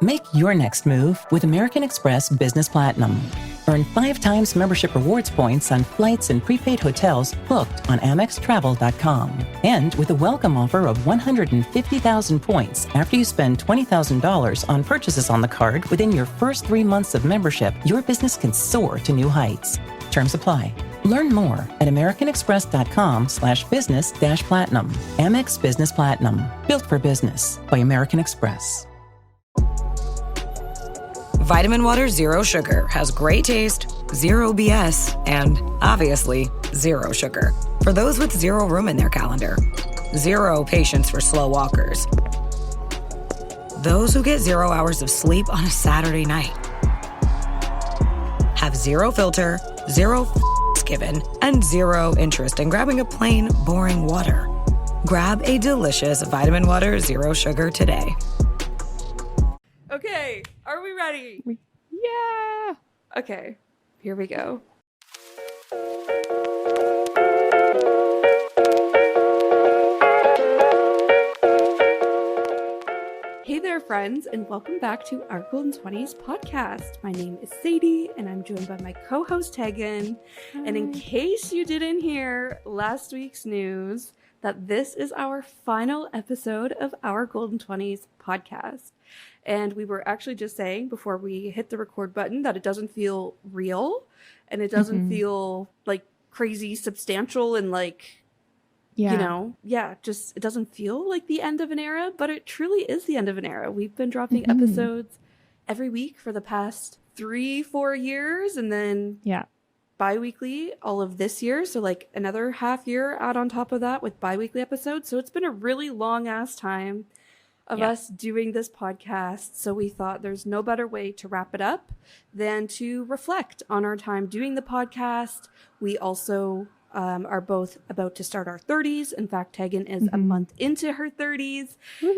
Make your next move with American Express Business Platinum. Earn 5 times membership rewards points on flights and prepaid hotels booked on AmexTravel.com. And with a welcome offer of 150,000 points after you spend $20,000 on purchases on the card within your first 3 months of membership, your business can soar to new heights. Terms apply. Learn more at americanexpress.com/business-platinum. Amex Business Platinum. Built for business by American Express. Vitamin Water Zero Sugar has great taste, zero BS, and obviously zero sugar. For those with zero room in their calendar. Zero patience for slow walkers. Those who get 0 hours of sleep on a Saturday night. Have zero filter, zero given, and zero interest in grabbing a plain, boring water. Grab a delicious Vitamin Water Zero Sugar today. Okay, are we ready? Yeah. Okay, here we go. Hey there, friends, and welcome back to our Golden 20s podcast. My name is Sadie, and I'm joined by my co-host Tegan. Hi. And in case you didn't hear last week's news, that this is our final episode of our Golden 20s podcast. And we were actually just saying before we hit the record button that it doesn't feel real and it doesn't feel like crazy substantial and like, you know, just it doesn't feel like the end of an era, but it truly is the end of an era. We've been dropping episodes every week for the past 3-4 years and then bi-weekly all of this year. So like another half year out on top of that with bi-weekly episodes. So it's been a really long ass time of us doing this podcast. So we thought there's no better way to wrap it up than to reflect on our time doing the podcast. We also are both about to start our 30s. In fact, Tegan is a month into her 30s.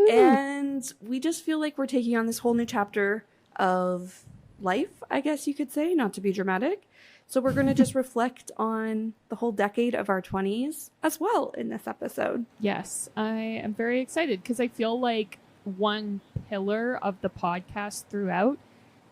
And we just feel like we're taking on this whole new chapter of life, I guess you could say, not to be dramatic. So we're going to just reflect on the whole decade of our 20s as well in this episode. Yes, I am very excited because I feel like one pillar of the podcast throughout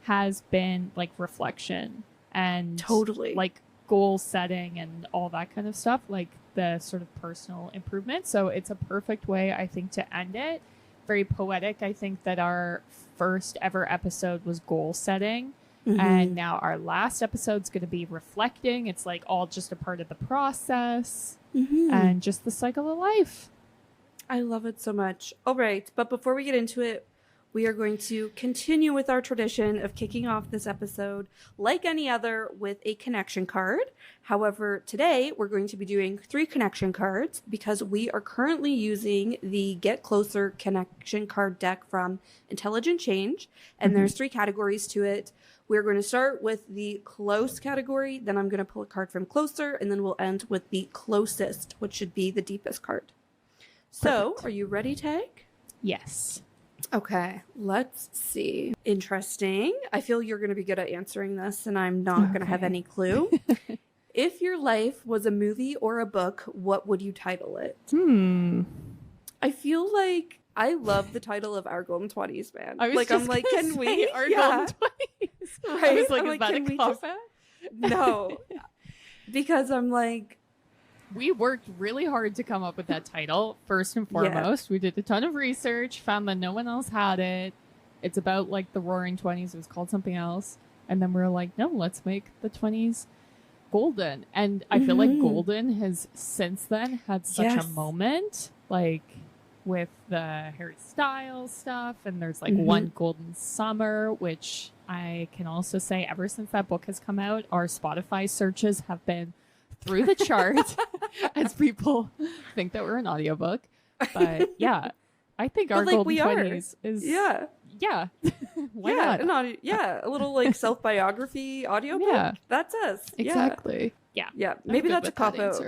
has been like reflection and totally like goal setting and all that kind of stuff, like the sort of personal improvement. So it's a perfect way, I think, to end it. Very poetic. I think that our first ever episode was goal setting. And now our last episode's going to be reflecting. It's like all just a part of the process and just the cycle of life. I love it so much. All right. But before we get into it, we are going to continue with our tradition of kicking off this episode like any other with a connection card. However, today we're going to be doing 3 connection cards because we are currently using the Get Closer connection card deck from Intelligent Change. And there's 3 categories to it. We're going to start with the close category, then I'm going to pull a card from closer, and then we'll end with the closest, which should be the deepest card. So, are you ready, Tag? Yes. Okay, let's see. Interesting. I feel you're going to be good at answering this, and I'm not going to have any clue. If your life was a movie or a book, what would you title it? I feel like I love the title of Our Golden 20s, man. I'm like, Golden 20s? Right? I was like, I'm is that a cop-out? No. Because I'm like... We worked really hard to come up with that title, first and foremost. We did a ton of research, found that no one else had it. It's about, like, the Roaring 20s. It was called something else. And then we were like, no, let's make the 20s golden. And I feel like golden has, since then, had such a moment, like... with the Harry Styles stuff, and there's like one golden summer, which I can also say ever since that book has come out, our Spotify searches have been through the chart as people think that we're an audiobook. But yeah, I think our golden 20s is why not? A little like self-biography audiobook. Yeah, that's us. Exactly. Yeah. Maybe that's a cop-out.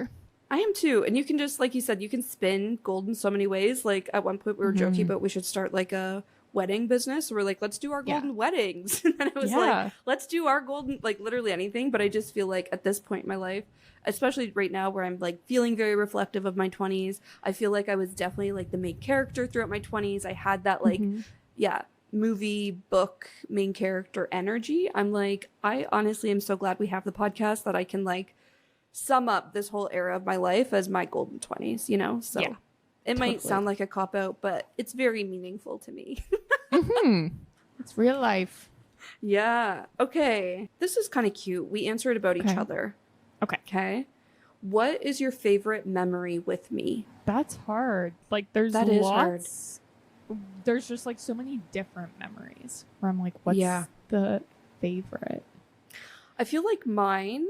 I am too. And you can just, like you said, you can spin gold in so many ways. Like at one point we were joking about we should start like a wedding business. We're like, let's do our golden weddings. And then it was like, let's do our golden, like literally anything. But I just feel like at this point in my life, especially right now where I'm like feeling very reflective of my 20s, I feel like I was definitely like the main character throughout my 20s. I had that like, movie, book, main character energy. I'm like, I honestly am so glad we have the podcast that I can like sum up this whole era of my life as my golden 20s, you know? So Yeah, it might totally. sound like a cop out, but it's very meaningful to me. It's real life. Yeah. Okay. This is kind of cute. We answered about each Okay. other. Okay. Okay. What is your favorite memory with me? That's hard. Like there's That is hard. lots. There's just like so many different memories where I'm like, what's Yeah. the favorite? I feel like mine,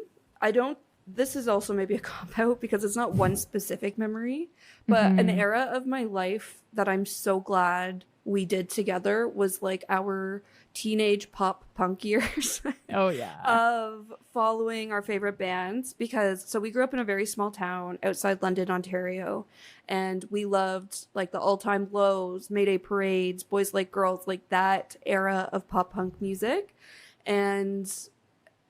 this is also maybe a cop out because it's not one specific memory, but an era of my life that I'm so glad we did together was like our teenage pop punk years Oh yeah. of following our favorite bands, because so we grew up in a very small town outside London, Ontario, and we loved like the All Time Lows, Mayday Parades, Boys Like Girls, like that era of pop punk music. And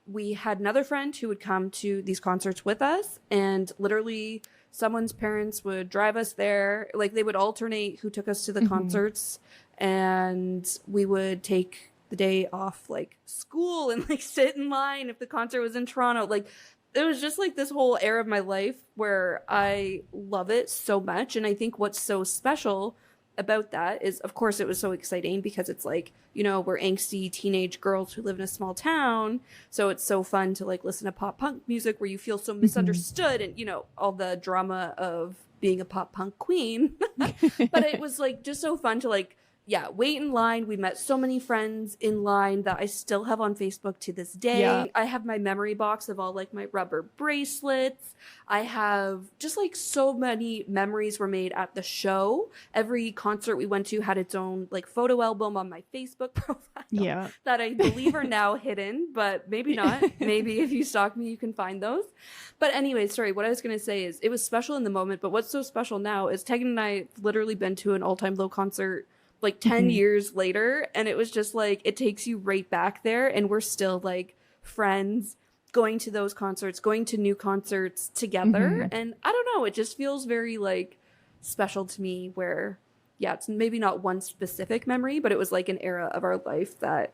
we had another friend who would come to these concerts with us, and literally someone's parents would drive us there. Like they would alternate who took us to the concerts, and we would take the day off like school and like sit in line if the concert was in Toronto. Like it was just like this whole era of my life where I love it so much. And I think what's so special about that is, of course, it was so exciting because it's like, you know, we're angsty teenage girls who live in a small town, so it's so fun to like listen to pop punk music where you feel so misunderstood and, you know, all the drama of being a pop punk queen. But it was like just so fun to like, yeah, wait in line. We met so many friends in line that I still have on Facebook to this day. Yeah. I have my memory box of all like my rubber bracelets. I have just like so many memories were made at the show. Every concert we went to had its own like photo album on my Facebook profile. Yeah. That I believe are now hidden, but maybe not. Maybe if you stalk me, you can find those. But anyway, sorry, what I was going to say is it was special in the moment, but what's so special now is Tegan and I literally been to an All Time Low concert like 10 years later, and it was just like it takes you right back there, and we're still like friends going to those concerts, going to new concerts together. And I don't know, it just feels very like special to me where, yeah, it's maybe not one specific memory, but it was like an era of our life that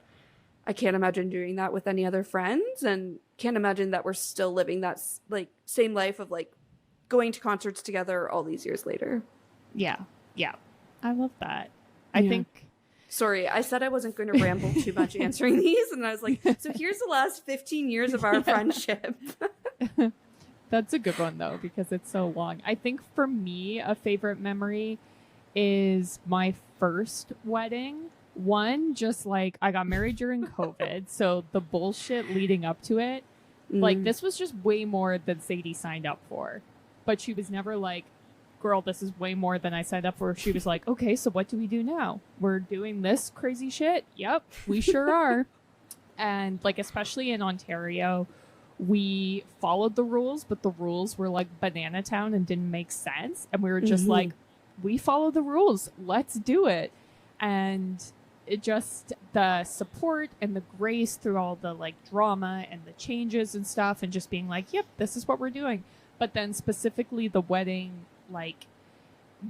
I can't imagine doing that with any other friends, and can't imagine that we're still living that like same life of like going to concerts together all these years later. Yeah. I love that. I think Sorry, I said I wasn't going to ramble too much answering these, and I was like, so here's the last 15 years of our friendship. that's a good one though, because it's so long. I think for me, a favorite memory is my first wedding. One, just like I got married during COVID, so the bullshit leading up to it, like this was just way more than Sadie signed up for. But she was never like, girl, this is way more than I signed up for. She was like, okay, so what do we do now? We're doing this crazy shit? Yep, we sure are. And like, especially in Ontario, we followed the rules, but the rules were like Banana Town and didn't make sense. And we were just like, we follow the rules. Let's do it. And it just, the support and the grace through all the like drama and the changes and stuff, and just being like, yep, this is what we're doing. But then specifically the wedding, like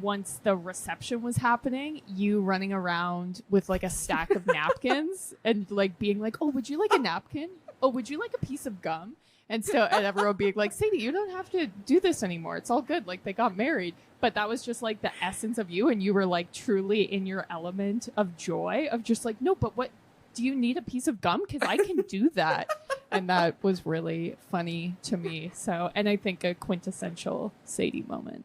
once the reception was happening, you running around with like a stack of napkins and like being like, oh, would you like a napkin? Oh, would you like a piece of gum? And so, and everyone being like, Sadie, you don't have to do this anymore. It's all good. Like they got married. But that was just like the essence of you. And you were like truly in your element of joy of just like, no, but what, do you need a piece of gum? Because I can do that. And that was really funny to me. So, and I think a quintessential Sadie moment.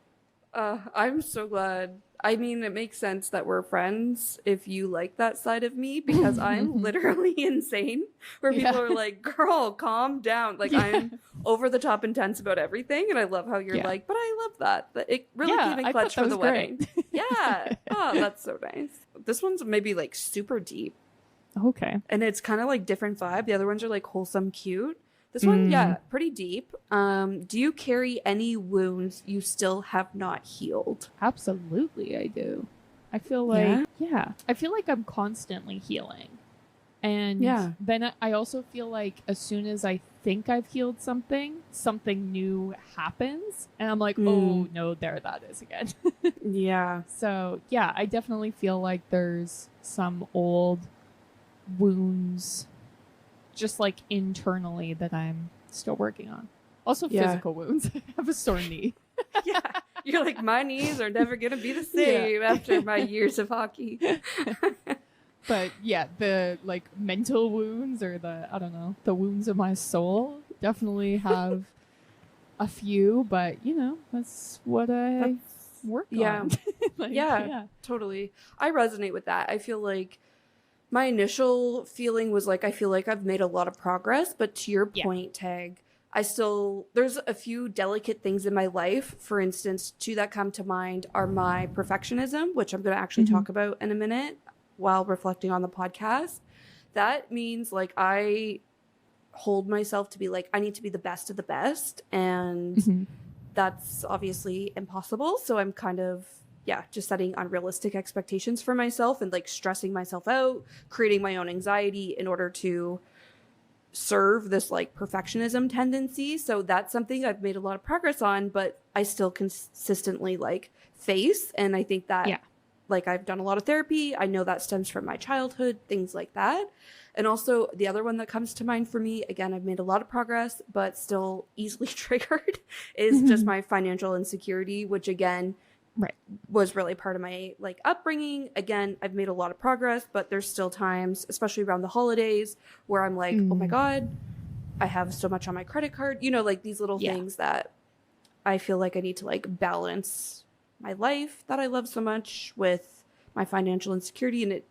I'm so glad. I mean, it makes sense that we're friends if you like that side of me, because I'm literally insane where people are like, girl, calm down. Like I'm over the top intense about everything. And I love how you're like, but I love that. But it really came in clutch for the wedding. Yeah. Oh, that's so nice. This one's maybe like super deep. Okay. And it's kind of like different vibe. The other ones are like wholesome, cute. This one, yeah, pretty deep. Do you carry any wounds you still have not healed? Absolutely, I do. I feel like, I feel like I'm constantly healing. And then I also feel like as soon as I think I've healed something, something new happens. And I'm like, oh, no, there that is again. Yeah. So, yeah, I definitely feel like there's some old wounds, just like internally, that I'm still working on. Also physical wounds. I have a sore knee. Yeah. You're like, my knees are never going to be the same after my years of hockey. But yeah, the like mental wounds, or the, I don't know, the wounds of my soul, definitely have a few, but you know, that's what I work on. Like, yeah, totally. I resonate with that. I feel like my initial feeling was like, I feel like I've made a lot of progress, but to your point, Tag, there's a few delicate things in my life. For instance, two that come to mind are my perfectionism, which I'm going to actually talk about in a minute while reflecting on the podcast. That means like I hold myself to be like, I need to be the best of the best. And that's obviously impossible. So I'm kind of, just setting unrealistic expectations for myself and like stressing myself out, creating my own anxiety in order to serve this like perfectionism tendency. So that's something I've made a lot of progress on, but I still consistently like face. And I think that like I've done a lot of therapy. I know that stems from my childhood, things like that. And also the other one that comes to mind for me, again, I've made a lot of progress, but still easily triggered, is just my financial insecurity, which again, was really part of my like upbringing. Again, I've made a lot of progress, but there's still times, especially around the holidays, where I'm like, oh my God, I have so much on my credit card, you know, like these little things that I feel like I need to like balance my life that I love so much with my financial insecurity. And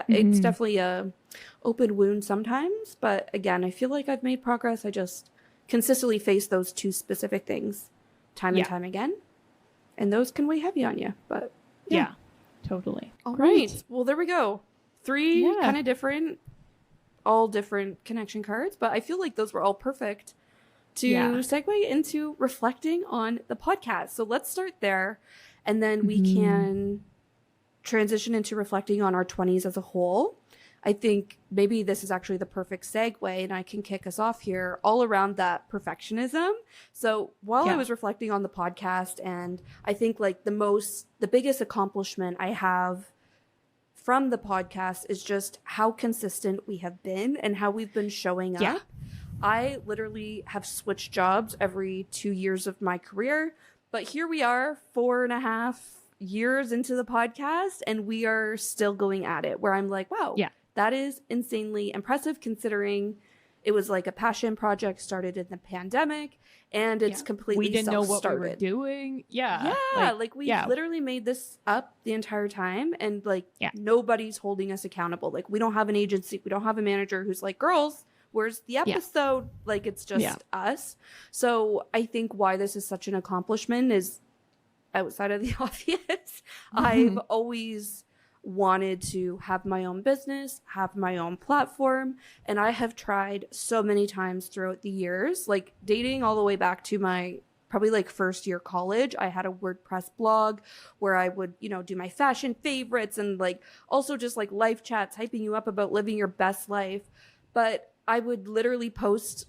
it's definitely a open wound sometimes, but again, I feel like I've made progress. I just consistently face those two specific things time and time again. And those can weigh heavy on you, but totally. All right. Well, there we go. 3 kind of different, all different connection cards, but I feel like those were all perfect to segue into reflecting on the podcast. So let's start there, and then we can transition into reflecting on our 20s as a whole. I think maybe this is actually the perfect segue, and I can kick us off here all around that perfectionism. So while I was reflecting on the podcast, and I think like the biggest accomplishment I have from the podcast is just how consistent we have been and how we've been showing up. I literally have switched jobs every 2 years of my career, but here we are 4.5 years into the podcast, and we are still going at it, where I'm like, wow, that is insanely impressive considering it was like a passion project started in the pandemic, and it's completely we didn't know what we were doing. Like we literally made this up the entire time, and like nobody's holding us accountable. Like we don't have an agency, we don't have a manager who's like, girls, where's the episode? Like it's just us. So I think why this is such an accomplishment is, outside of the obvious, I've always wanted to have my own business, have my own platform, and I have tried so many times throughout the years, like dating all the way back to my probably like first year college. I had a WordPress blog where I would, you know, do my fashion favorites and like also just like life chats, hyping you up about living your best life. But I would literally post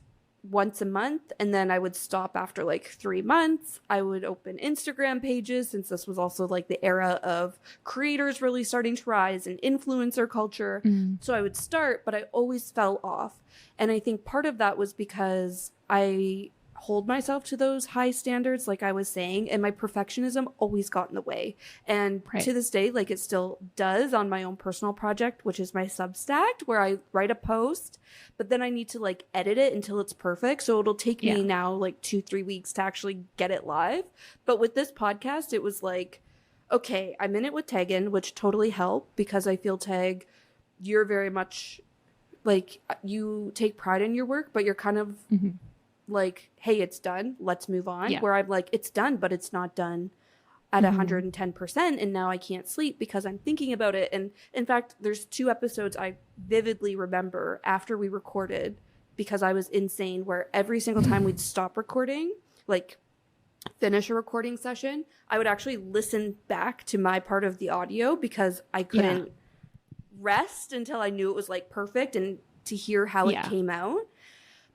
once a month, and then I would stop after like 3 months. I would open Instagram pages, since this was also like the era of creators really starting to rise and influencer culture. So I would start, but I always fell off. And I think part of that was because I hold myself to those high standards, like I was saying, and my perfectionism always got in the way. And to this day, like it still does on my own personal project, which is my Substack, where I write a post, but then I need to like edit it until it's perfect. So it'll take me now like 2-3 weeks to actually get it live. But with this podcast, it was like, okay, I'm in it with Tegan, which totally helped, because I feel, Tag, you're very much like, you take pride in your work, but you're kind of like, hey, it's done, let's move on. Where I'm like, it's done, but it's not done at 110%, and now I can't sleep because I'm thinking about it. And in fact, there's 2 episodes I vividly remember after we recorded, because I was insane, where every single time we'd stop recording, like finish a recording session, I would actually listen back to my part of the audio, because I couldn't rest until I knew it was like perfect and to hear how it came out.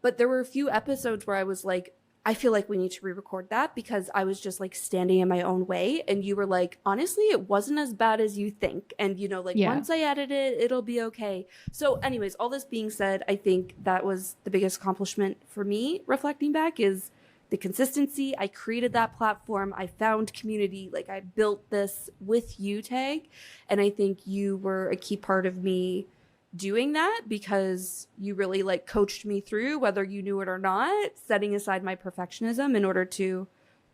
But there were a few episodes where I was like, I feel like we need to re-record that because I was just like standing in my own way. And you were like, honestly, it wasn't as bad as you think. And, you know, like once I edit it, it'll be okay. So anyways, all this being said, I think that was the biggest accomplishment for me reflecting back is the consistency. I created that platform. I found community. Like I built this with you, Tag. And I think you were a key part of me doing that because you really like coached me through, whether you knew it or not, setting aside my perfectionism in order to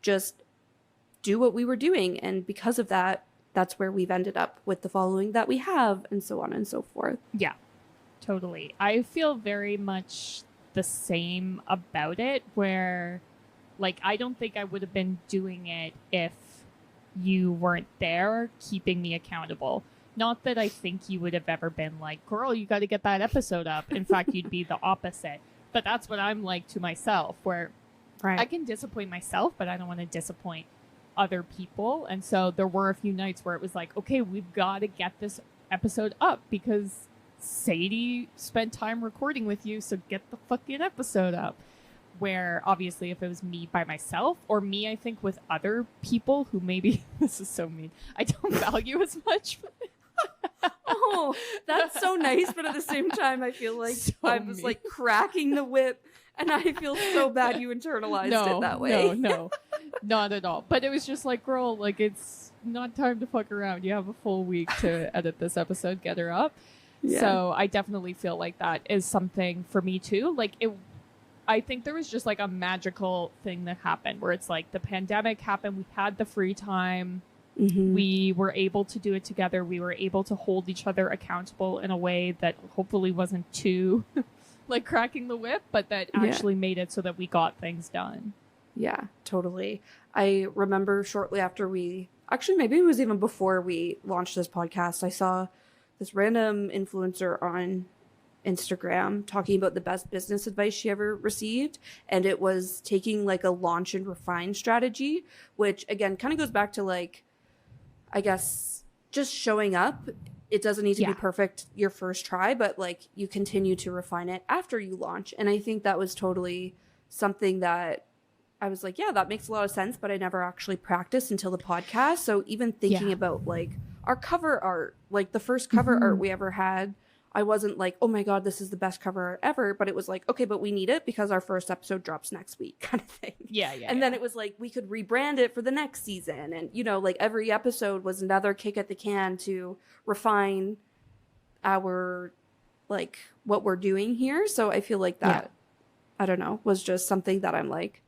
just do what we were doing. And because of that, that's where we've ended up with the following that we have and so on and so forth. Yeah, totally. I feel very much the same about it where like, I don't think I would have been doing it if you weren't there keeping me accountable. Not that I think you would have ever been like, girl, you got to get that episode up. In fact, you'd be the opposite. But that's what I'm like to myself, where I can disappoint myself, but I don't want to disappoint other people. And so there were a few nights where it was like, okay, we've got to get this episode up because Sadie spent time recording with you. So get the fucking episode up. Where obviously if it was me by myself or me, I think with other people who maybe, this is so mean, I don't value as much. Oh, that's so nice. But at the same time, I feel like I was like cracking the whip and I feel so bad you internalized it that way. No, not at all. But it was just like, girl, like it's not time to fuck around. You have a full week to edit this episode, get her up. Yeah. So I definitely feel like that is something for me too. Like I think there was just like a magical thing that happened where it's like the pandemic happened. We had the free time. Mm-hmm. We were able to do it together. We were able to hold each other accountable in a way that hopefully wasn't too like cracking the whip, but that actually made it so that we got things done. Yeah, totally. I remember shortly after actually maybe it was even before we launched this podcast, I saw this random influencer on Instagram talking about the best business advice she ever received. And it was taking like a launch and refine strategy, which again, kind of goes back to like, I guess just showing up. It doesn't need to be perfect your first try, but like you continue to refine it after you launch. And I think that was totally something that I was like, yeah, that makes a lot of sense, but I never actually practiced until the podcast. So even thinking about like our cover art, like the first cover art we ever had, I wasn't like, oh my God, this is the best cover art ever. But it was like, okay, but we need it because our first episode drops next week kind of thing. And then it was like, we could rebrand it for the next season. And, you know, like every episode was another kick at the can to refine our, like what we're doing here. So I feel like that, I don't know, was just something that I'm like,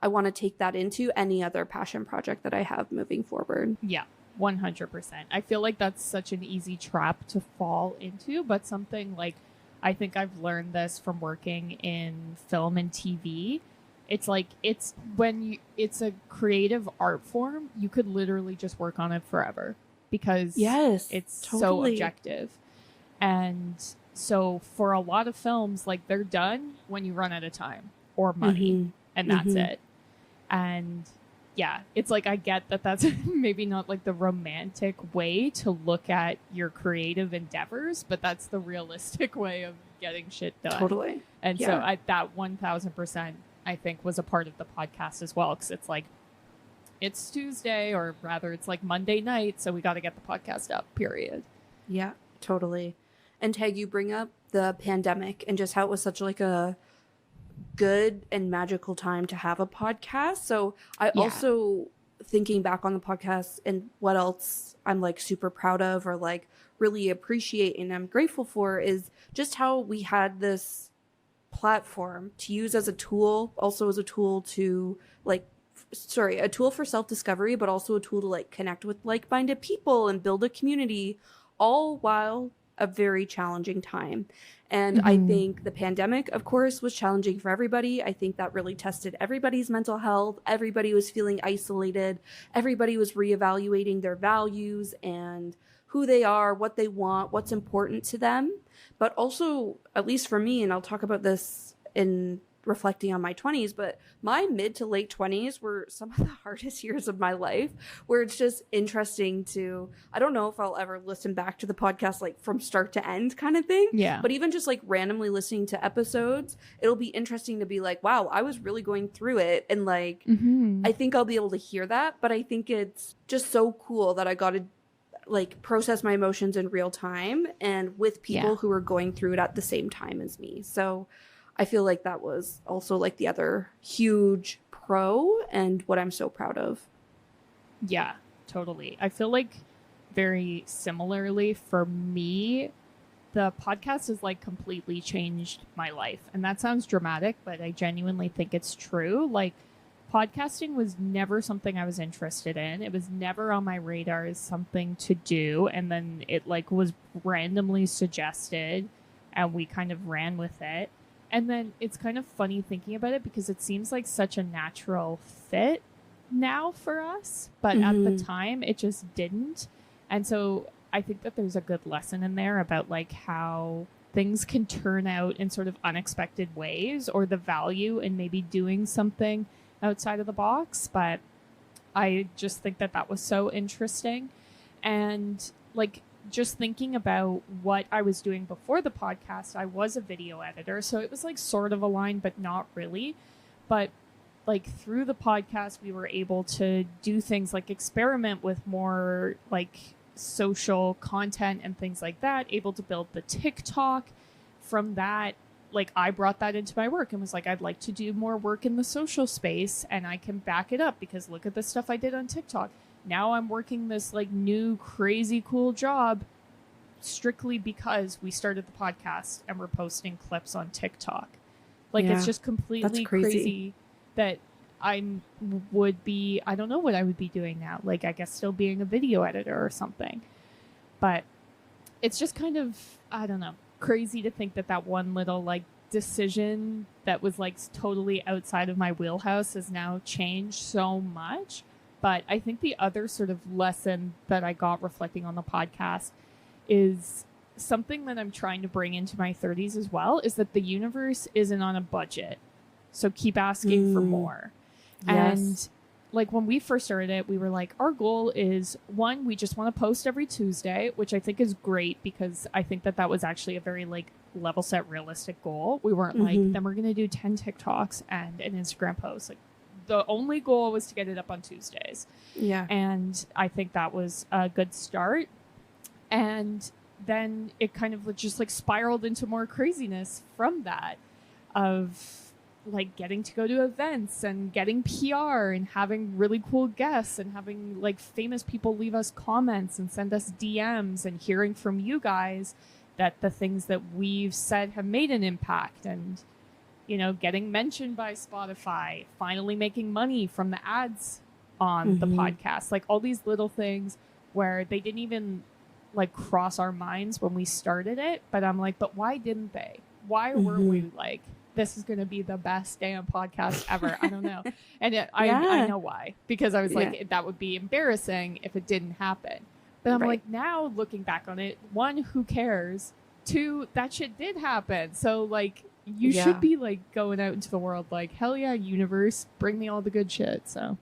I want to take that into any other passion project that I have moving forward. Yeah. 100%. I feel like that's such an easy trap to fall into, but something like I think I've learned this from working in film and TV. It's like it's a creative art form, you could literally just work on it forever because it's so objective. And so for a lot of films, like they're done when you run out of time or money and that's it. And yeah, it's like I get that that's maybe not like the romantic way to look at your creative endeavors, but that's the realistic way of getting shit done. Totally. And so that 1000% I think was a part of the podcast as well, because it's like it's Tuesday, or rather it's like Monday night, so we got to get the podcast up, period. Yeah, totally. And Tag, you bring up the pandemic and just how it was such like a good and magical time to have a podcast. So I also, thinking back on the podcast and what else I'm like super proud of or like really appreciate and I'm grateful for is just how we had this platform to use as a tool, also as a tool to like, a tool for self-discovery, but also a tool to like connect with like-minded people and build a community, all while a very challenging time. And I think the pandemic, of course, was challenging for everybody. I think that really tested everybody's mental health. Everybody was feeling isolated. Everybody was reevaluating their values and who they are, what they want, what's important to them. But also, at least for me, and I'll talk about this in reflecting on my 20s, but my mid to late 20s were some of the hardest years of my life, where it's just interesting to, I don't know if I'll ever listen back to the podcast like from start to end kind of thing. Yeah. But even just like randomly listening to episodes, it'll be interesting to be like, wow, I was really going through it. And like, I think I'll be able to hear that. But I think it's just so cool that I got to like process my emotions in real time and with people who are going through it at the same time as me. So I feel like that was also like the other huge pro and what I'm so proud of. Yeah, totally. I feel like very similarly for me, the podcast has like completely changed my life. And that sounds dramatic, but I genuinely think it's true. Like, podcasting was never something I was interested in. It was never on my radar as something to do. And then it like was randomly suggested and we kind of ran with it. And then it's kind of funny thinking about it because it seems like such a natural fit now for us. But at the time, it just didn't. And so I think that there's a good lesson in there about like how things can turn out in sort of unexpected ways, or the value in maybe doing something outside of the box. But I just think that that was so interesting. And like, just thinking about what I was doing before the podcast, I was a video editor. So it was like sort of aligned, but not really. But like through the podcast, we were able to do things like experiment with more like social content and things like that, able to build the TikTok. From that, like I brought that into my work and was like, I'd like to do more work in the social space and I can back it up because look at the stuff I did on TikTok. Now I'm working this like new crazy cool job strictly because we started the podcast and we're posting clips on TikTok. Like it's just completely crazy that I would be, I don't know what I would be doing now. Like I guess still being a video editor or something. But it's just kind of, I don't know, crazy to think that that one little like decision that was like totally outside of my wheelhouse has now changed so much. But I think the other sort of lesson that I got reflecting on the podcast is something that I'm trying to bring into my 30s as well, is that the universe isn't on a budget. So keep asking for more. Yes. And like when we first started it, we were like, our goal is one, we just want to post every Tuesday, which I think is great because I think that that was actually a very like level set realistic goal. We weren't like, then we're going to do 10 TikToks and an Instagram post. Like the only goal was to get it up on Tuesdays. Yeah. And I think that was a good start. And then it kind of just like spiraled into more craziness from that, of like getting to go to events and getting PR and having really cool guests and having like famous people leave us comments and send us DMs and hearing from you guys that the things that we've said have made an impact, and you know, getting mentioned by Spotify, finally making money from the ads on the podcast. Like all these little things where they didn't even like cross our minds when we started it. But I'm like, but why didn't they? Why weren't we like, this is going to be the best damn podcast ever? I don't know. And I know why. Because I was like, that would be embarrassing if it didn't happen. But I'm like, now looking back on it, one, who cares? Two, that shit did happen. So like, you should be like going out into the world like, hell yeah, universe, bring me all the good shit. So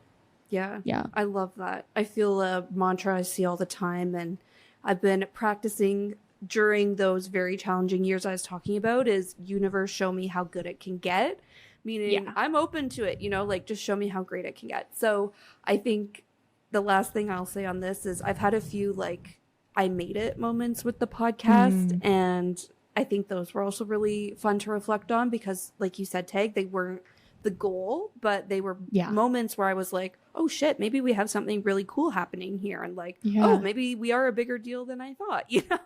yeah, I love that. I feel a mantra I see all the time, and I've been practicing during those very challenging years I was talking about, is universe, show me how good it can get. Meaning I'm open to it, you know, like just show me how great it can get. So I think the last thing I'll say on this is I've had a few like I made it moments with the podcast, and I think those were also really fun to reflect on because, like you said, Tag, they weren't the goal, but they were moments where I was like, oh shit, maybe we have something really cool happening here. And like, oh, maybe we are a bigger deal than I thought, you know?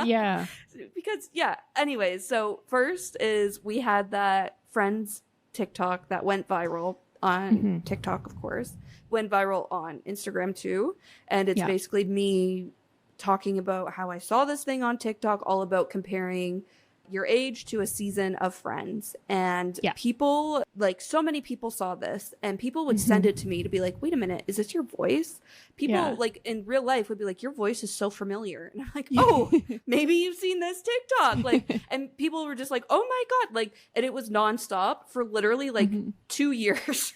Yeah. Because, anyways, so first is we had that Friends TikTok that went viral on TikTok, of course, went viral on Instagram too. And it's basically me talking about how I saw this thing on TikTok, all about comparing your age to a season of Friends. And people like so many people saw this, and people would send it to me to be like, wait a minute, is this your voice? People like in real life would be like, your voice is so familiar. And I'm like, oh, maybe you've seen this TikTok. Like, and people were just like, oh my God. Like, and it was nonstop for literally like 2 years.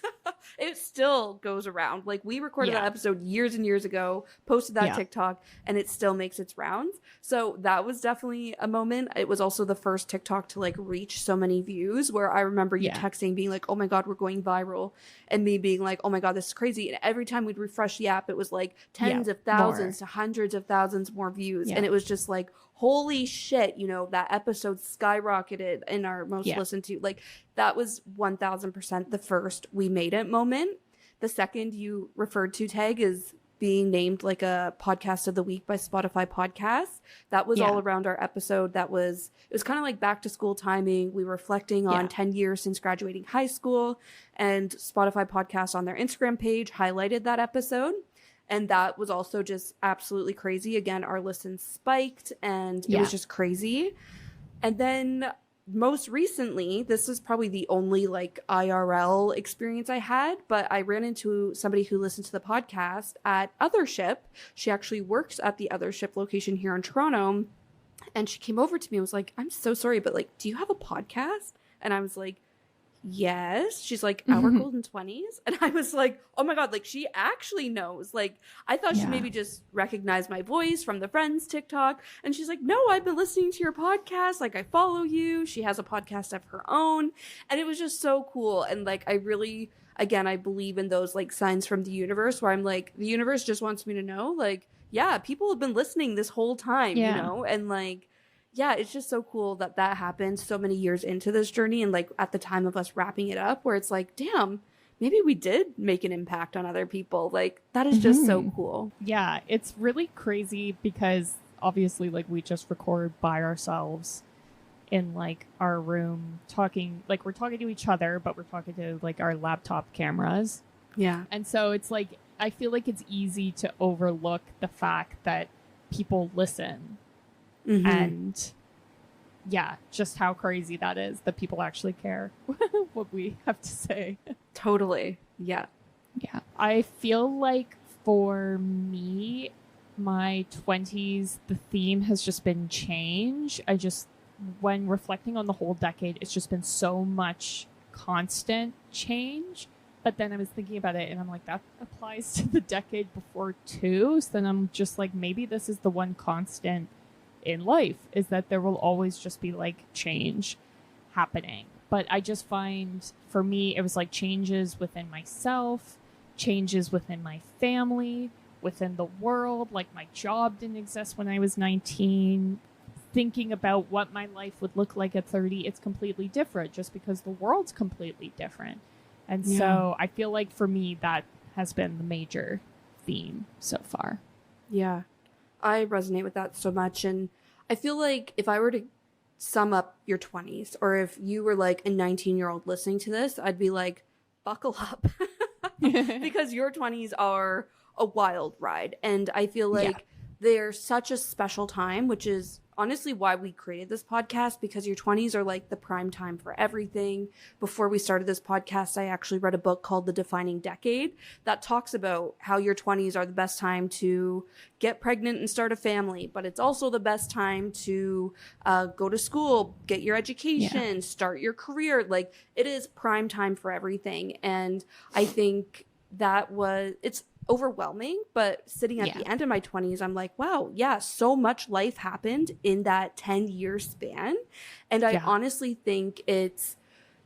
It still goes around. Like, we recorded that episode years and years ago, posted that TikTok, and it still makes its rounds. So that was definitely a moment. It was also the first TikTok to like reach so many views, where I remember you texting being like, oh my God, we're going viral, and me being like, oh my God, this is crazy. And every time we'd refresh the app, it was like tens of thousands to hundreds of thousands more views. And it was just like, holy shit, you know, that episode skyrocketed in our most listened to. Like, that was 1000% the first we made it moment. The second you referred to, Tag, is being named like a podcast of the week by Spotify Podcasts. That was all around our episode. It was kind of like back to school timing. We were reflecting on 10 years since graduating high school, and Spotify Podcasts on their Instagram page highlighted that episode. And that was also just absolutely crazy. Again, our listens spiked, and it was just crazy. And then most recently, this is probably the only like IRL experience I had, but I ran into somebody who listened to the podcast at Othership. She actually works at the Othership location here in Toronto. And she came over to me and was like, I'm so sorry, but like, do you have a podcast? And I was like, yes. She's like, Our Golden 20's. And I was like, oh my God, like, she actually knows. Like, I thought she maybe just recognized my voice from the Friends TikTok. And she's like, no, I've been listening to your podcast. Like, I follow you. She has a podcast of her own. And it was just so cool. And like, I really, again, I believe in those like signs from the universe, where I'm like, the universe just wants me to know, like, yeah, people have been listening this whole time, you know? And like, yeah, it's just so cool that that happened so many years into this journey, and like at the time of us wrapping it up, where it's like, damn, maybe we did make an impact on other people. Like, that is just so cool. Yeah, it's really crazy because obviously like we just record by ourselves in like our room, talking, like we're talking to each other, but we're talking to like our laptop cameras. Yeah. And so it's like, I feel like it's easy to overlook the fact that people listen. And yeah, just how crazy that is that people actually care what we have to say. Totally. Yeah. Yeah. I feel like for me, my 20s, the theme has just been change. When reflecting on the whole decade, it's just been so much constant change. But then I was thinking about it and I'm like, that applies to the decade before too. So then I'm just like, maybe this is the one constant in life, is that there will always just be like change happening. But I just find, for me, it was like changes within myself, changes within my family, within the world. Like, my job didn't exist when I was 19. Thinking about what my life would look like at 30, it's completely different just because the world's completely different. And so I feel like for me, that has been the major theme so far. Yeah. I resonate with that so much. And I feel like if I were to sum up your 20s, or if you were like a 19-year-old listening to this, I'd be like, buckle up. Because your 20s are a wild ride. And I feel like they're such a special time, which is honestly why we created this podcast, because your 20s are like the prime time for everything. Before we started this podcast, I actually read a book called The Defining Decade that talks about how your 20s are the best time to get pregnant and start a family, but it's also the best time to go to school, get your education, start your career. Like, it is prime time for everything. And I think it's overwhelming, but sitting at the end of my 20s, I'm like, wow, yeah, so much life happened in that 10-year span. And I honestly think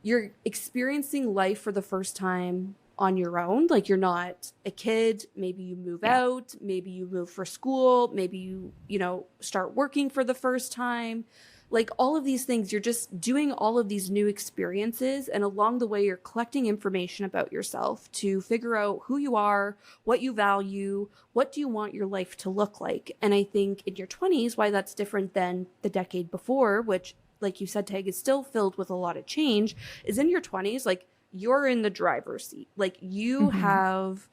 you're experiencing life for the first time on your own. Like, you're not a kid. Maybe you move out, maybe you move for school, maybe you start working for the first time. Like, all of these things, you're just doing all of these new experiences. And along the way, you're collecting information about yourself to figure out who you are, what you value, what do you want your life to look like. And I think in your 20s, why that's different than the decade before, which, like you said, Tag, is still filled with a lot of change, is in your 20s, like, you're in the driver's seat. Like, you have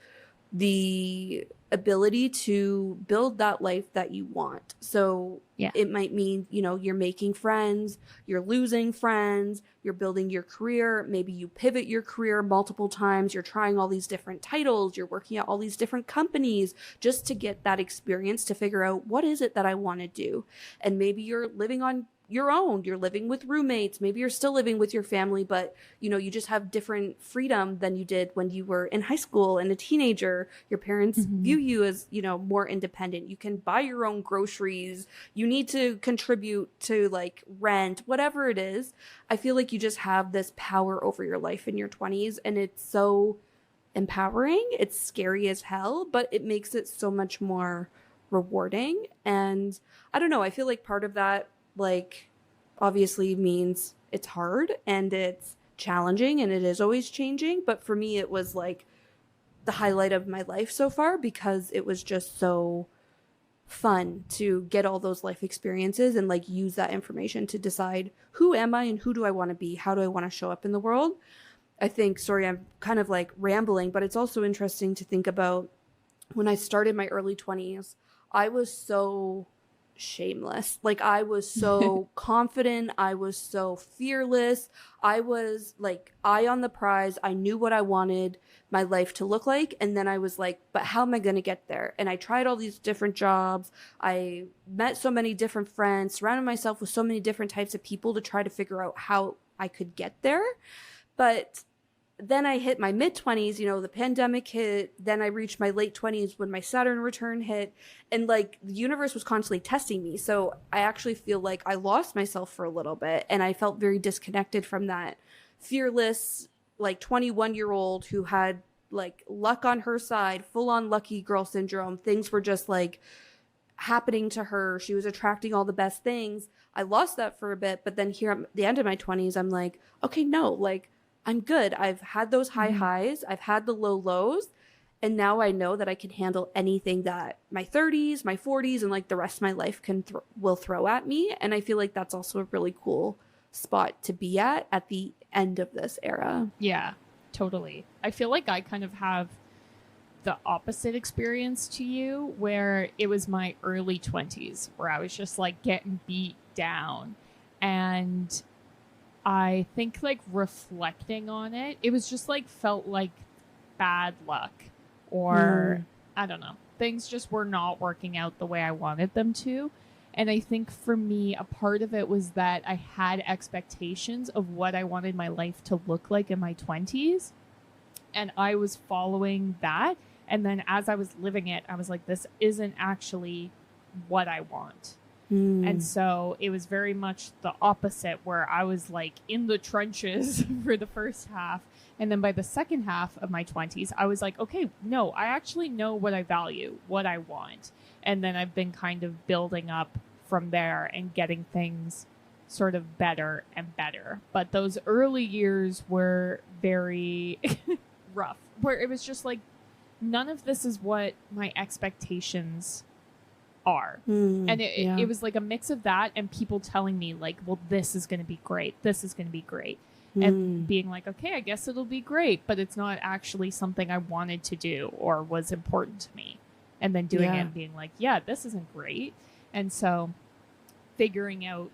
the ability to build that life that you want. So it might mean, you know, you're making friends, you're losing friends, you're building your career. Maybe you pivot your career multiple times. You're trying all these different titles. You're working at all these different companies just to get that experience to figure out what is it that I want to do. And maybe you're living on your own. You're living with roommates. Maybe you're still living with your family, but you know, you just have different freedom than you did when you were in high school and a teenager. Your parents view you as, you know, more independent. You can buy your own groceries. You need to contribute to like rent, whatever it is. I feel like you just have this power over your life in your 20s, and it's so empowering. It's scary as hell, but it makes it so much more rewarding. And I don't know, I feel like part of that, like, obviously means it's hard and it's challenging and it is always changing. But for me, it was like the highlight of my life so far, because it was just so fun to get all those life experiences and like use that information to decide who am I and who do I want to be? How do I want to show up in the world? I think, sorry, I'm kind of like rambling, but it's also interesting to think about when I started my early 20s, I was so shameless. Like I was so confident. I was so fearless. I was like eye on the prize. I knew what I wanted my life to look like. And then I was like, but how am I going to get there? And I tried all these different jobs. I met so many different friends, surrounded myself with so many different types of people to try to figure out how I could get there. But then I hit my mid-20s, you know, the pandemic hit. Then I reached my late 20s when my Saturn return hit. And like the universe was constantly testing me. So I actually feel like I lost myself for a little bit. And I felt very disconnected from that fearless, like 21-year-old who had like luck on her side, full on lucky girl syndrome. Things were just like happening to her. She was attracting all the best things. I lost that for a bit. But then here at the end of my 20s, I'm like, okay, no, like, I'm good. I've had those high highs. I've had the low lows. And now I know that I can handle anything that my 30s, my 40s, and like the rest of my life will throw at me. And I feel like that's also a really cool spot to be at the end of this era. Yeah, totally. I feel like I kind of have the opposite experience to you, where it was my early 20s where I was just like getting beat down. And I think like reflecting on it, it was just like felt like bad luck, or I don't know, things just were not working out the way I wanted them to. And I think for me, a part of it was that I had expectations of what I wanted my life to look like in my 20s. And I was following that. And then as I was living it, I was like, this isn't actually what I want. And so it was very much the opposite, where I was like in the trenches for the first half. And then by the second half of my 20s, I was like, okay, no, I actually know what I value, what I want. And then I've been kind of building up from there and getting things sort of better and better. But those early years were very rough, where it was just like, none of this is what my expectations are. And it was like a mix of that and people telling me like, well, this is going to be great. This is going to be great. And being like, okay, I guess it'll be great, but it's not actually something I wanted to do or was important to me. And then doing it and being like, yeah, this isn't great. And so figuring out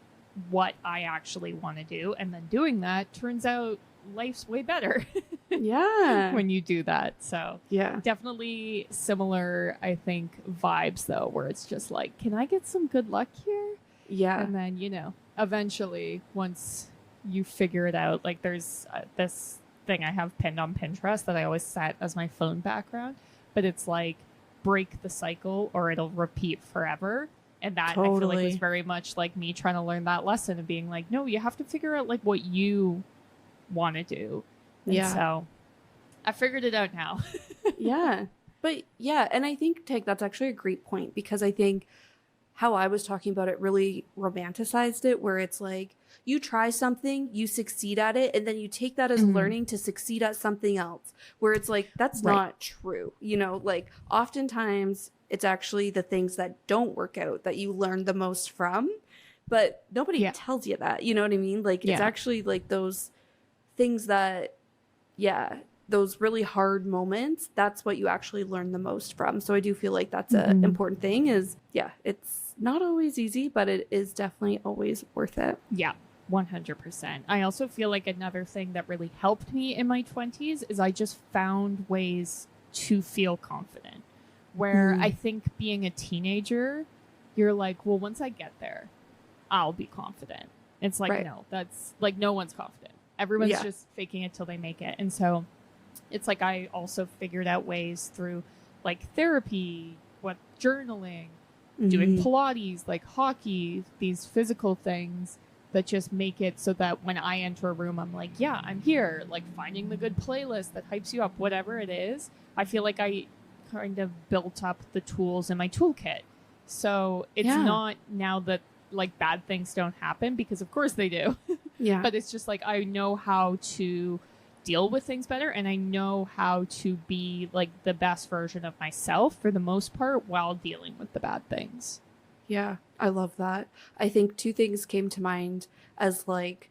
what I actually want to do and then doing that, turns out life's way better. When you do that. So definitely similar, I think, vibes though, where it's just like, can I get some good luck here? And then, you know, eventually once you figure it out, like there's this thing I have pinned on Pinterest that I always set as my phone background, but it's like, break the cycle or it'll repeat forever. And that I feel like was very much like me trying to learn that lesson of being like, no, you have to figure out like what you want to do. And so I figured it out now. But yeah, and I think, Tig, that's actually a great point, because I think how I was talking about it really romanticized it, where it's like you try something, you succeed at it, and then you take that as learning to succeed at something else, where it's like, that's not true. You know, like oftentimes it's actually the things that don't work out that you learn the most from, but nobody tells you that, you know what I mean? Like it's actually like those things that those really hard moments, that's what you actually learn the most from. So I do feel like that's an important thing is, it's not always easy, but it is definitely always worth it. Yeah, 100%. I also feel like another thing that really helped me in my 20s is I just found ways to feel confident. Where I think being a teenager, you're like, well, once I get there, I'll be confident. It's like, no, that's like no one's confident. Everyone's just faking it till they make it. And so it's like I also figured out ways through like therapy, journaling, doing Pilates, like hockey, these physical things that just make it so that when I enter a room, I'm like, yeah, I'm here. Like finding the good playlist that hypes you up, whatever it is. I feel like I kind of built up the tools in my toolkit. So it's not now that like bad things don't happen, because of course they do. But it's just like I know how to deal with things better, and I know how to be like the best version of myself for the most part while dealing with the bad things. Yeah, I love that. I think two things came to mind as like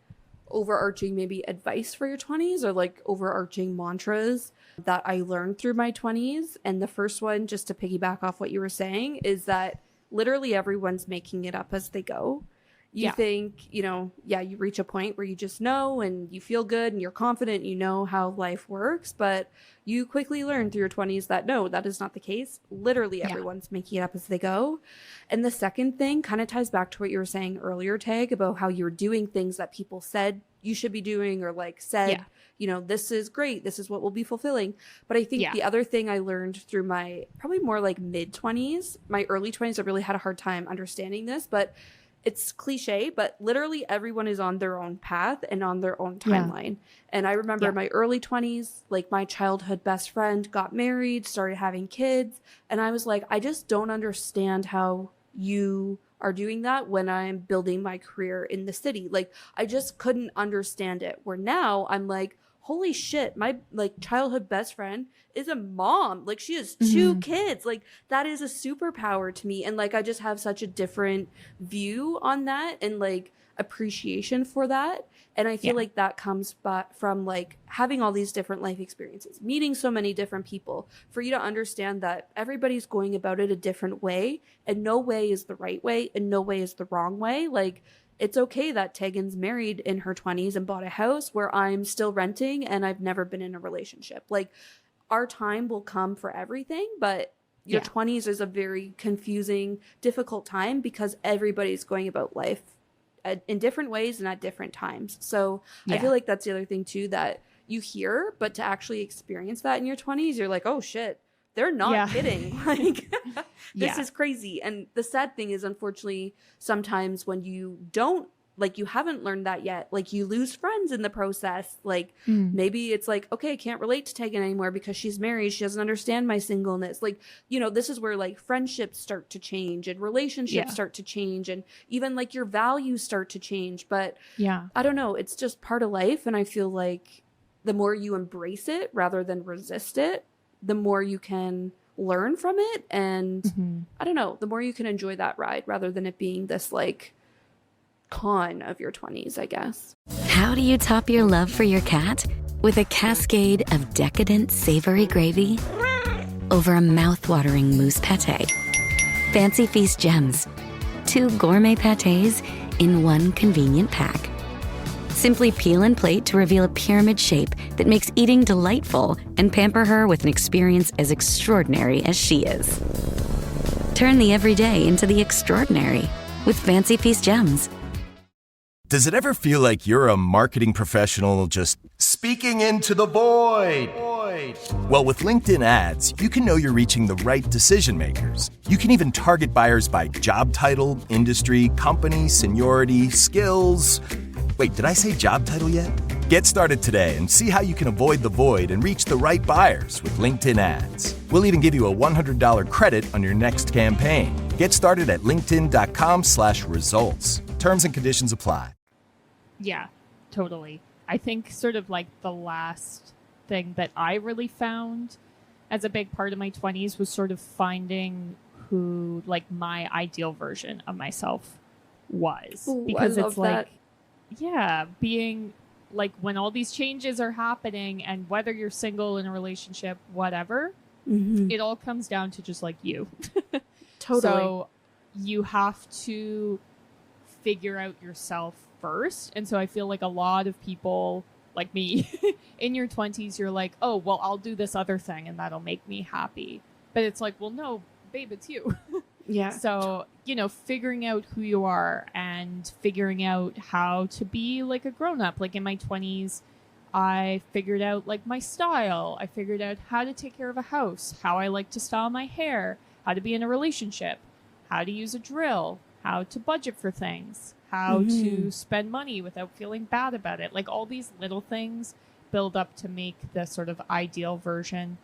overarching maybe advice for your 20s or like overarching mantras that I learned through my 20s. And the first one, just to piggyback off what you were saying, is that literally everyone's making it up as they go. You think, you reach a point where you just know and you feel good and you're confident, you know how life works, but you quickly learn through your 20s that no, that is not the case. Literally everyone's making it up as they go. And the second thing kind of ties back to what you were saying earlier, Tag, about how you're doing things that people said you should be doing or like said, this is great. This is what will be fulfilling. But I think the other thing I learned through my probably more like mid 20s, my early 20s, I really had a hard time understanding this, but it's cliche, but literally everyone is on their own path and on their own timeline. And I remember my early 20s, like my childhood best friend got married, started having kids. And I was like, I just don't understand how you are doing that when I'm building my career in the city. Like, I just couldn't understand it. Where now I'm like, holy shit, my like childhood best friend is a mom. Like she has two kids. Like that is a superpower to me. And like, I just have such a different view on that and like appreciation for that. And I feel like that comes from like having all these different life experiences, meeting so many different people, for you to understand that everybody's going about it a different way and no way is the right way and no way is the wrong way. Like, it's okay that Tegan's married in her 20s and bought a house where I'm still renting and I've never been in a relationship. Like, our time will come for everything, but your 20s is a very confusing, difficult time because everybody's going about life in different ways and at different times. So I feel like that's the other thing too that you hear, but to actually experience that in your 20s, you're like, oh shit, they're not kidding. Like, this is crazy. And the sad thing is, unfortunately, sometimes when you don't, like, you haven't learned that yet, like, you lose friends in the process. Like, maybe it's like, okay, I can't relate to Tegan anymore because she's married. She doesn't understand my singleness. Like, this is where, like, friendships start to change and relationships start to change. And even, like, your values start to change. But I don't know. It's just part of life. And I feel like the more you embrace it rather than resist it, the more you can learn from it. And I don't know, the more you can enjoy that ride rather than it being this like con of your 20s, I guess. How do you top your love for your cat? With a cascade of decadent savory gravy over a mouth-watering mousse pate. Fancy Feast gems. 2 gourmet patés in one convenient pack. Simply peel and plate to reveal a pyramid shape that makes eating delightful and pamper her with an experience as extraordinary as she is. Turn the everyday into the extraordinary with Fancy Feast gems. Does it ever feel like you're a marketing professional just speaking into the void? Well, with LinkedIn ads, you can know you're reaching the right decision makers. You can even target buyers by job title, industry, company, seniority, skills. Wait, did I say job title yet? Get started today and see how you can avoid the void and reach the right buyers with LinkedIn ads. We'll even give you a $100 credit on your next campaign. Get started at linkedin.com/results. Terms and conditions apply. Yeah, totally. I think sort of like the last thing that I really found as a big part of my 20s was sort of finding who like my ideal version of myself was. Ooh, because I love it's like that. being like when all these changes are happening, and whether you're single, in a relationship, whatever, it all comes down to just like you. Totally. So you have to figure out yourself first. And so I feel like a lot of people like me in your 20s, you're like, oh, well, I'll do this other thing and that'll make me happy. But it's like, well, no, babe, it's you. Yeah. So, you know, figuring out who you are and figuring out how to be like a grown up. Like in my 20s, I figured out like my style. I figured out how to take care of a house, how I like to style my hair, how to be in a relationship, how to use a drill, how to budget for things, how to spend money without feeling bad about it. Like all these little things build up to make the sort of ideal version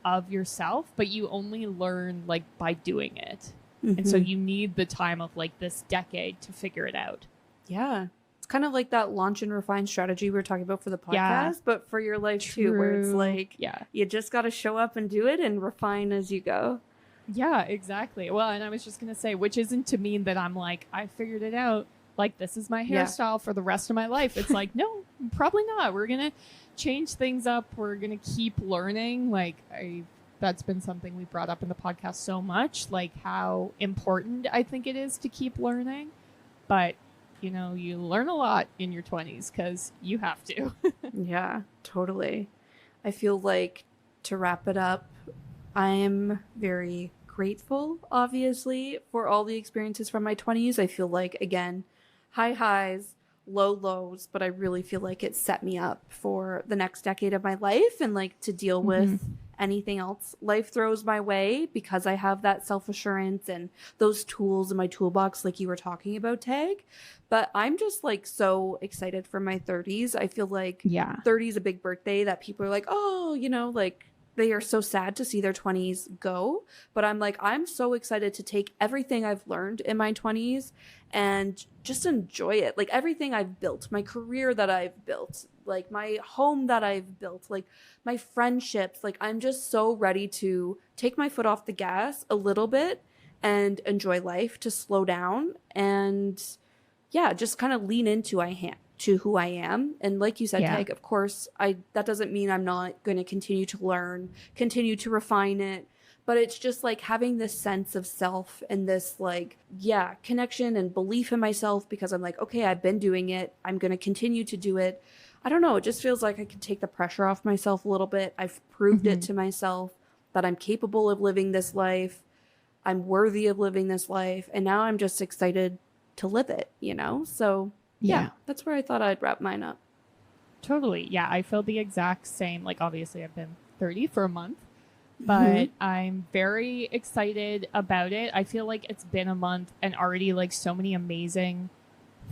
of yourself, but you only learn like by doing it. And so you need the time of like this decade to figure it out. Yeah. It's kind of like that launch and refine strategy we were talking about for the podcast, but for your life too, where it's like, you just got to show up and do it and refine as you go. Yeah, exactly. Well, and I was just going to say, which isn't to mean that I'm like, I figured it out. Like, this is my hairstyle for the rest of my life. It's like, no, probably not. We're going to change things up. We're going to keep learning. Like, that's been something we brought up in the podcast so much, like how important I think it is to keep learning. But, you know, you learn a lot in your 20s because you have to. Yeah, totally. I feel like to wrap it up, I am very grateful, obviously, for all the experiences from my 20s. I feel like, again, high highs, low lows, but I really feel like it set me up for the next decade of my life and like to deal with anything else life throws my way, because I have that self-assurance and those tools in my toolbox like you were talking about, Tag. But I'm just like so excited for my 30s. I feel like 30 is a big birthday that people are like, oh, you know, like they are so sad to see their 20s go. But I'm like, I'm so excited to take everything I've learned in my 20s and just enjoy it. Like everything I've built, my career that I've built, like my home that I've built, like my friendships. Like I'm just so ready to take my foot off the gas a little bit and enjoy life, to slow down and just kind of lean into who I am. And like you said, Tag, of course, that doesn't mean I'm not going to continue to learn, continue to refine it. But it's just like having this sense of self and this like, connection and belief in myself, because I'm like, okay, I've been doing it. I'm going to continue to do it. I don't know. It just feels like I can take the pressure off myself a little bit. I've proved it to myself that I'm capable of living this life. I'm worthy of living this life. And now I'm just excited to live it, you know? So that's where I thought I'd wrap mine up. Totally. Yeah, I feel the exact same. Like, obviously, I've been 30 for a month, but I'm very excited about it. I feel like it's been a month and already, like, so many amazing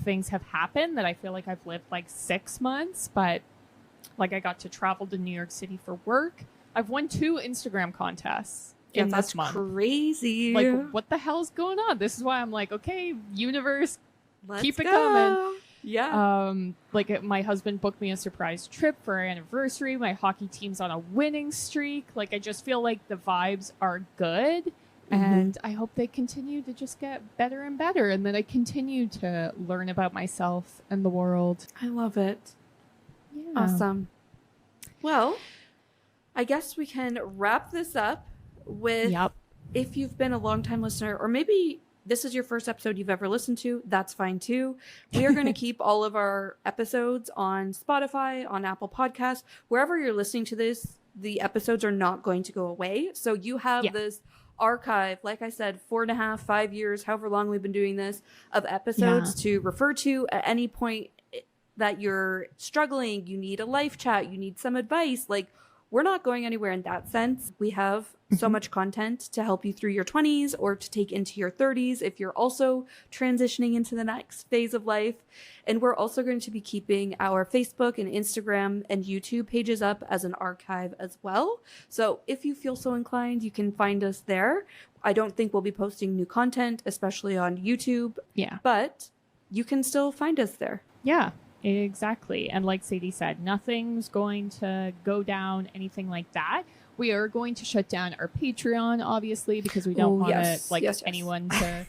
things have happened that I feel like I've lived, like, 6 months. But, like, I got to travel to New York City for work. I've won 2 Instagram contests in this month. That's crazy. Like, what the hell's going on? This is why I'm like, okay, universe, keep it go. coming. Yeah. Like my husband booked me a surprise trip for our anniversary. My hockey team's on a winning streak. Like, I just feel like the vibes are good, and I hope they continue to just get better and better, and that I continue to learn about myself and the world. I love it. Yeah. Awesome. Well, I guess we can wrap this up with, if you've been a longtime listener, or maybe this is your first episode you've ever listened to, that's fine too. We are going to keep all of our episodes on Spotify, on Apple Podcasts, wherever you're listening to this. The episodes are not going to go away. So you have this archive, like I said, 4.5, 5 years, however long we've been doing this, of episodes to refer to at any point that you're struggling, you need a life chat, you need some advice. Like, we're not going anywhere in that sense. We have so much content to help you through your 20s or to take into your 30s if you're also transitioning into the next phase of life. And we're also going to be keeping our Facebook and Instagram and YouTube pages up as an archive as well. So if you feel so inclined, you can find us there. I don't think we'll be posting new content, especially on YouTube. Yeah. But you can still find us there. Yeah. Exactly. And like Sadie said, nothing's going to go down, anything like that. We are going to shut down our Patreon, obviously, because we don't want anyone to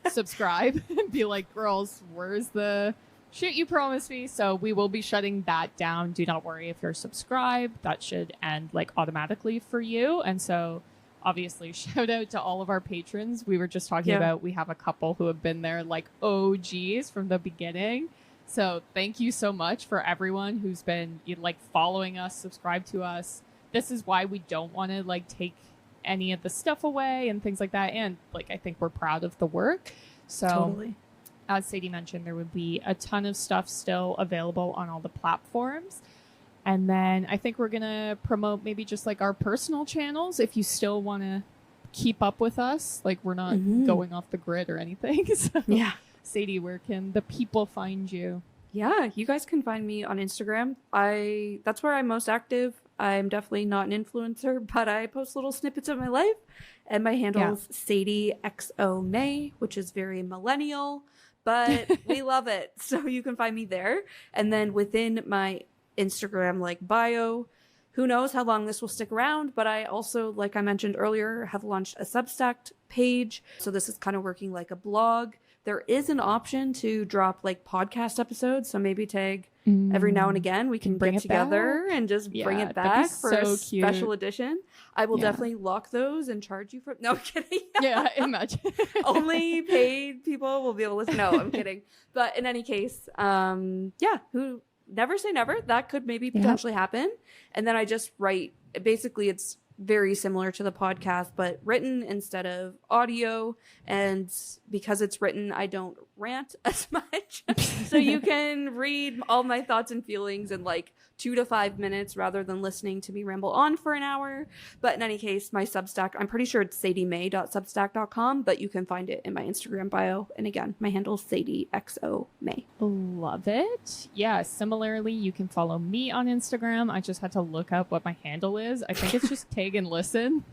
subscribe and be like, girls, where's the Shoot, you promised me. So we will be shutting that down. Do not worry if you're subscribed. That should end like automatically for you. And so obviously shout out to all of our patrons. We were just talking about, we have a couple who have been there like OGs from the beginning. So thank you so much for everyone who's been like following us, subscribe to us. This is why we don't want to like take any of the stuff away and things like that. And like, I think we're proud of the work. So Totally. As Sadie mentioned, there would be a ton of stuff still available on all the platforms. And then I think we're going to promote maybe just like our personal channels if you still want to keep up with us. Like we're not going off the grid or anything. So, Yeah. Sadie, where can the people find you? Yeah, you guys can find me on Instagram. That's where I'm most active. I'm definitely not an influencer, but I post little snippets of my life. And my handle is Sadie XO May, which is very millennial, but we love it. So you can find me there. And then within my Instagram like bio, who knows how long this will stick around, but I also, like I mentioned earlier, have launched a Substack page. So this is kind of working like a blog. There is an option to drop like podcast episodes. So maybe tag every now and again. We can get together and just bring it back for a special edition. I will definitely lock those and charge you for. No, I'm kidding. Yeah, imagine. Only paid people will be able to listen. No, I'm kidding. But in any case, who never say never. That could maybe potentially happen. And then I just write. Basically, it's very similar to the podcast, but written instead of audio. And because it's written, I don't rant as much. So you can read all my thoughts and feelings in like 2 to 5 minutes rather than listening to me ramble on for an hour. But in any case, my Substack, I'm pretty sure it's sadiemay.substack.com, but you can find it in my Instagram bio. And again, my handle is SadieXOMay. Love it. Yeah, similarly, you can follow me on Instagram. I just had to look up what my handle is. I think it's just Tag and Listen.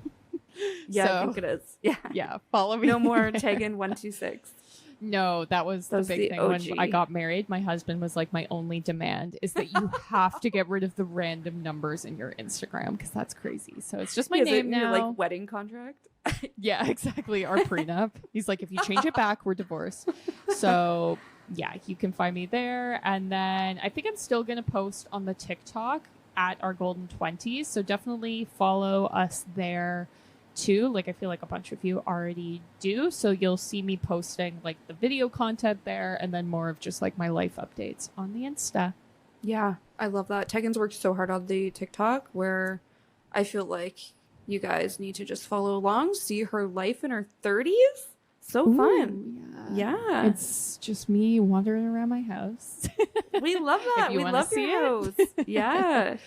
Yeah, So, I think it is. Yeah. Yeah, follow me. No more Tegan126. No, that was the big thing. OG. When I got married, my husband was like, my only demand is that you have to get rid of the random numbers in your Instagram because that's crazy. So it's just my name now. Your like wedding contract? Yeah, exactly. Our prenup. He's like, if you change it back, we're divorced. So yeah, you can find me there. And then I think I'm still going to post on the TikTok at our golden 20s. So definitely follow us there too. Like I feel like a bunch of you already do. So you'll see me posting like the video content there and then more of just like my life updates on the Insta. Yeah, I love that. Tegan's worked so hard on the TikTok where I feel like you guys need to just follow along, see her life in her 30s. So fun. Yeah. It's just me wandering around my house. We love that. We love your house. Yeah.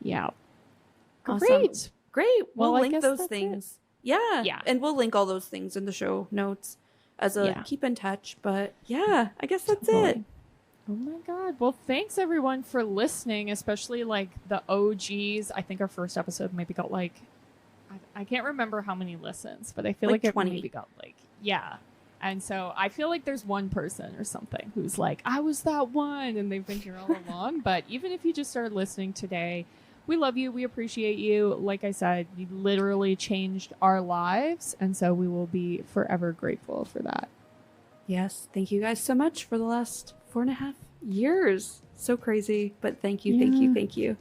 Yeah. Awesome. Great. We'll link those things. Yeah. And we'll link all those things in the show notes as a keep in touch. But yeah, I guess that's it. Oh my God. Well, thanks everyone for listening, especially like the OGs. I think our first episode maybe got like, I can't remember how many listens, but I feel like it 20. maybe got like, yeah. And so I feel like there's one person or something who's like, I was that one, and they've been here all along. But even if you just started listening today, we love you. We appreciate you. Like I said, you literally changed our lives. And so we will be forever grateful for that. Yes. Thank you guys so much for the last 4.5 years. So crazy. But thank you.